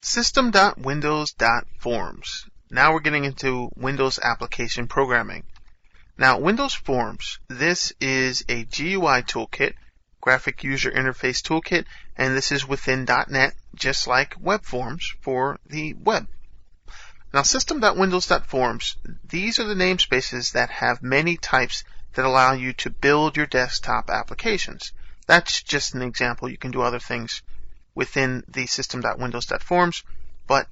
System.windows.forms. Now we're getting into Windows application programming. Now, Windows Forms, this is a GUI toolkit, graphic user interface toolkit, and this is within .NET, just like web forms for the web. Now, System.windows.forms, these are the namespaces that have many types that allow you to build your desktop applications. That's just an example. You can do other things within the System.windows.forms, but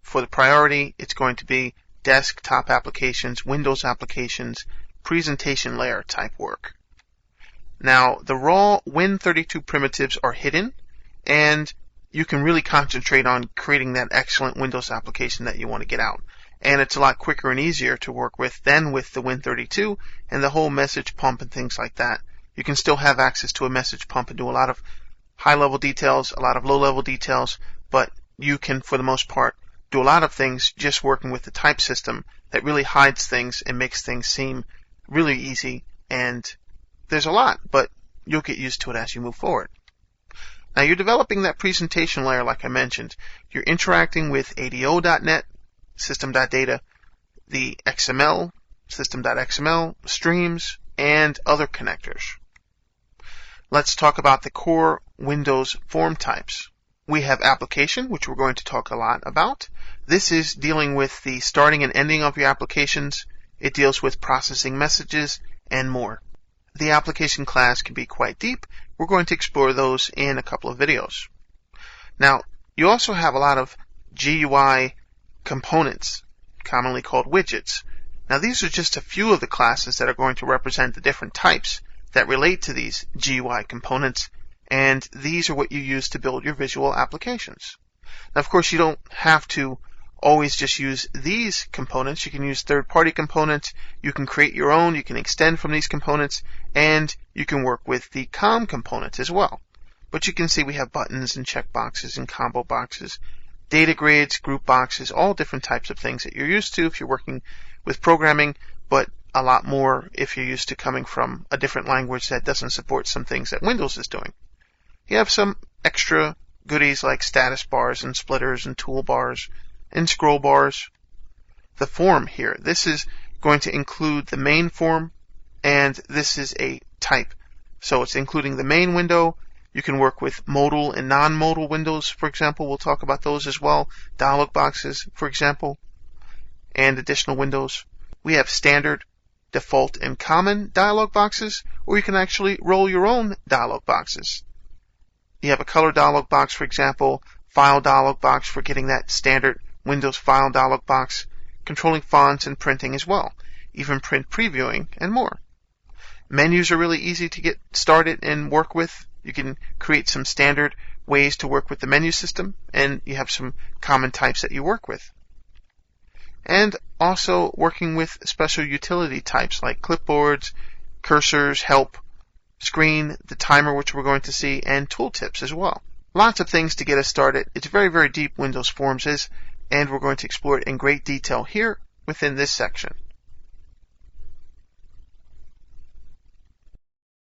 for the priority, it's going to be desktop applications, Windows applications, presentation layer type work. Now, the raw Win32 primitives are hidden, and you can really concentrate on creating that excellent Windows application that you want to get out. And it's a lot quicker and easier to work with than with the Win32 and the whole message pump and things like that. You can still have access to a message pump and do a lot of high-level details, a lot of low-level details, but you can, for the most part, do a lot of things just working with the type system that really hides things and makes things seem really easy. And there's a lot, but you'll get used to it as you move forward. Now, you're developing that presentation layer like I mentioned. You're interacting with ADO.NET, System.data, the XML, System.xml, streams, and other connectors. Let's talk about the core Windows form types. We have application, which we're going to talk a lot about. This is dealing with the starting and ending of your applications. It deals with processing messages and more. The application class can be quite deep. We're going to explore those in a couple of videos. Now, you also have a lot of GUI components, commonly called widgets. Now, these are just a few of the classes that are going to represent the different types that relate to these GUI components, and these are what you use to build your visual applications. Now, of course, you don't have to always just use these components. You can use third-party components. You can create your own. You can extend from these components, and you can work with the COM components as well. But you can see we have buttons and checkboxes and combo boxes, data grids, group boxes, all different types of things that you're used to if you're working with programming, but a lot more if you're used to coming from a different language that doesn't support some things that Windows is doing. You have some extra goodies like status bars and splitters and toolbars and scroll bars. The form here, this is going to include the main form, and this is a type. So it's including the main window. You can work with modal and non-modal windows, for example. We'll talk about those as well. Dialog boxes, for example, and additional windows. We have standard, default, and common dialog boxes, or you can actually roll your own dialog boxes. You have a color dialog box, for example, file dialog box for getting that standard Windows file dialog box, controlling fonts and printing as well, even print previewing and more. Menus are really easy to get started and work with. You can create some standard ways to work with the menu system, and you have some common types that you work with. And also working with special utility types like clipboards, cursors, help, screen, the timer, which we're going to see, and tooltips as well. Lots of things to get us started. It's very, very deep, Windows Forms is, and we're going to explore it in great detail here within this section.